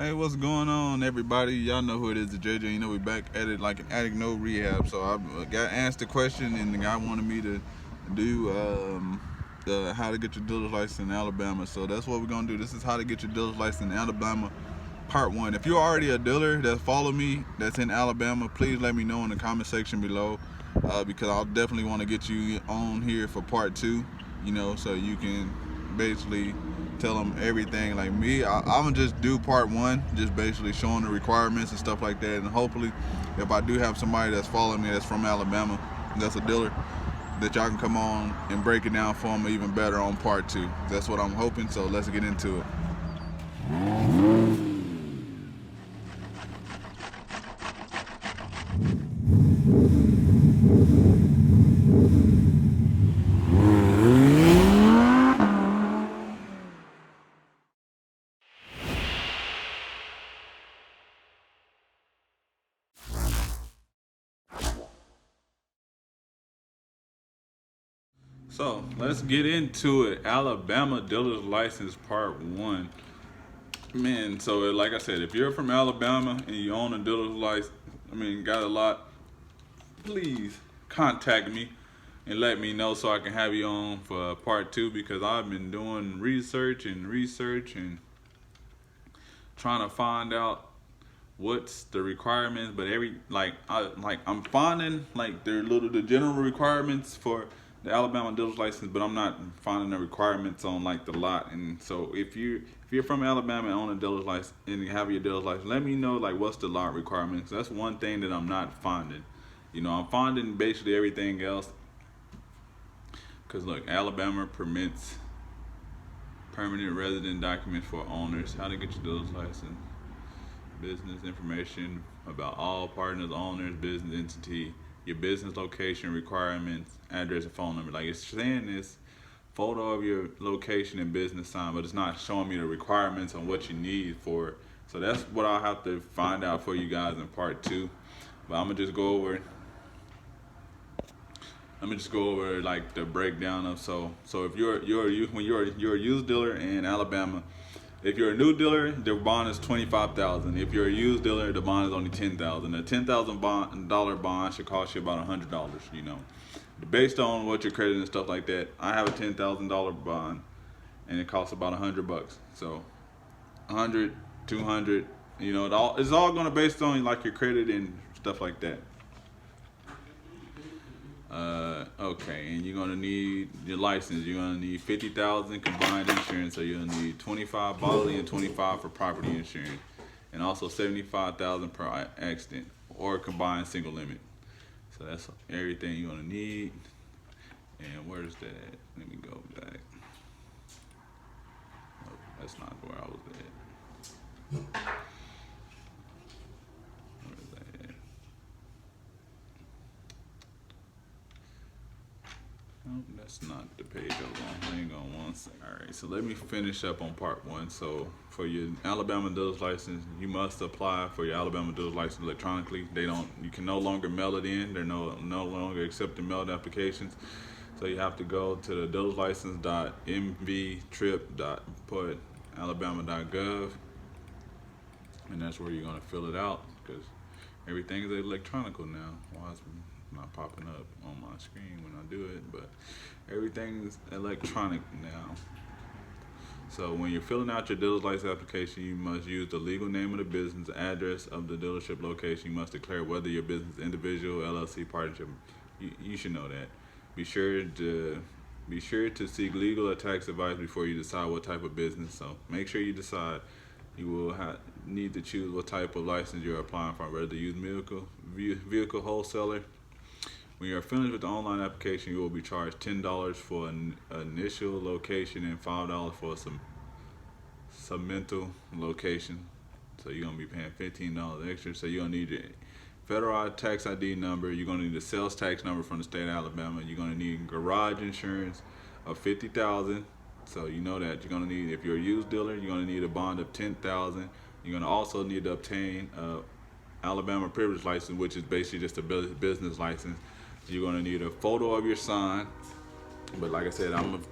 Hey, what's going on, everybody? Y'all know who it is, the JJ. You know we back at it like an addict, no rehab. So I got asked the question, and the guy wanted me to do the how to get your dealer's license in Alabama. So that's what we're gonna do. This is how to get your dealer's license in Alabama, part one. If you're already a dealer that follow me that's in Alabama, please let me know in the comment section below, because I'll definitely want to get you on here for part two. So you can basically tell them everything. Like me, I'm gonna just do part one, just basically showing the requirements and stuff like that. And hopefully, if I do have somebody that's following me that's from Alabama, that's a dealer, that y'all can come on and break it down for them even better on part two. That's what I'm hoping. So let's get into it. So let's get into it. Alabama dealer's license part one. Man, so like I said, if you're from Alabama and you own a dealer's license, got a lot, please contact me and let me know so I can have you on for part two, because I've been doing research and trying to find out what's the requirements. But I'm finding like the general requirements for the Alabama dealer's license, but I'm not finding the requirements on like the lot. And so if you're from Alabama and own a dealer's license and you have your dealer's license, let me know like what's the lot requirements. That's one thing that I'm not finding. I'm finding basically everything else. Cause look, Alabama permits permanent resident documents for owners. How to get your dealer's license. Business information about all partners, owners, business entity, your business location requirements, address and phone number. Like it's saying this photo of your location and business sign, but it's not showing me the requirements on what you need for it. So that's what I'll have to find out for you guys in part two. But I'm gonna just go over like the breakdown of so if you're a used dealer in Alabama. If you're a new dealer, the bond is $25,000. If you're a used dealer, the bond is only $10,000. A $10,000 bond should cost you about $100. Based on what your credit and stuff like that. I have a $10,000 bond, and it costs about $100. So, 100, 200. It's all gonna based on like your credit and stuff like that. Okay, and you're gonna need your license. You're gonna need 50,000 combined insurance, so you're gonna need 25 bodily and 25 for property insurance, and also 75,000 per accident or combined single limit. So that's everything you're gonna need. And where's that at? Let me go back. Oh, that's not where I was at. Oh, that's not the page I was on. Hang on one second. Alright, so let me finish up on part one. So for your Alabama dealer's license, you must apply for your Alabama dealer's license electronically. You can no longer mail it in. They're no longer accepting mailed applications. So you have to go to the dealerslicense.mvtrip.alabama.gov, and that's where you're gonna fill it out, because everything is electronic now. Why is it not popping up on my screen when I do it? But everything's electronic now. So when you're filling out your dealer's license application, you must use the legal name of the business, address of the dealership location. You must declare whether your business is individual, LLC, partnership. You should know that. Be sure to seek legal or tax advice before you decide what type of business. So make sure you decide. You will need to choose what type of license you're applying for, whether to use vehicle wholesaler. When you're finished with the online application, you will be charged $10 for an initial location and $5 for a submental location. So you're gonna be paying $15 extra. So you're gonna need your federal tax ID number. You're gonna need a sales tax number from the state of Alabama. You're gonna need garage insurance of $50,000. So you know that you're gonna need, if you're a used dealer, you're gonna need a bond of $10,000. You're gonna also need to obtain a Alabama privilege license, which is basically just a business license. You're gonna need a photo of your sign. But like I said, I'm gonna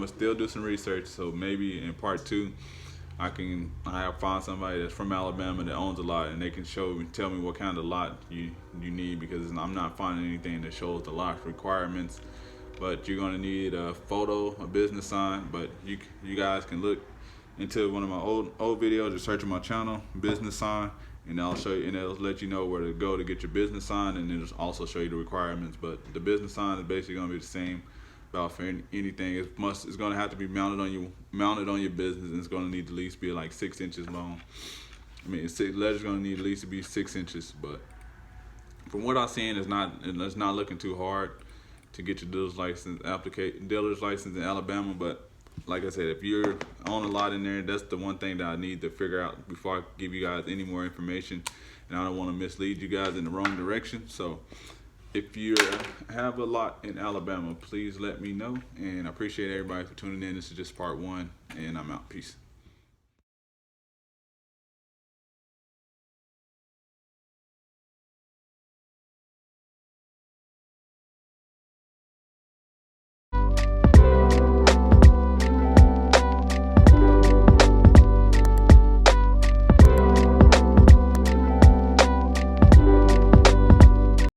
still do some research. So maybe in part two, I have found somebody that's from Alabama that owns a lot, and they can tell me what kind of lot you need, because I'm not finding anything that shows the lot requirements. But you're gonna need a photo, a business sign. But you guys can look into one of my old videos, just search on my channel, business sign, and I'll show you, and it'll let you know where to go to get your business sign, and it'll also show you the requirements. But the business sign is basically gonna be the same about for anything. It's gonna have to be mounted on your business, and it's gonna need to at least be like 6 inches long. I mean, letter's gonna need at least to be 6 inches. But from what I've seen, it's not looking too hard to get your dealer's license in Alabama. But like I said, if you're on a lot in there, that's the one thing that I need to figure out before I give you guys any more information, and I don't want to mislead you guys in the wrong direction. So if you have a lot in Alabama, please let me know, and I appreciate everybody for tuning in. This is just part one, and I'm out. Peace.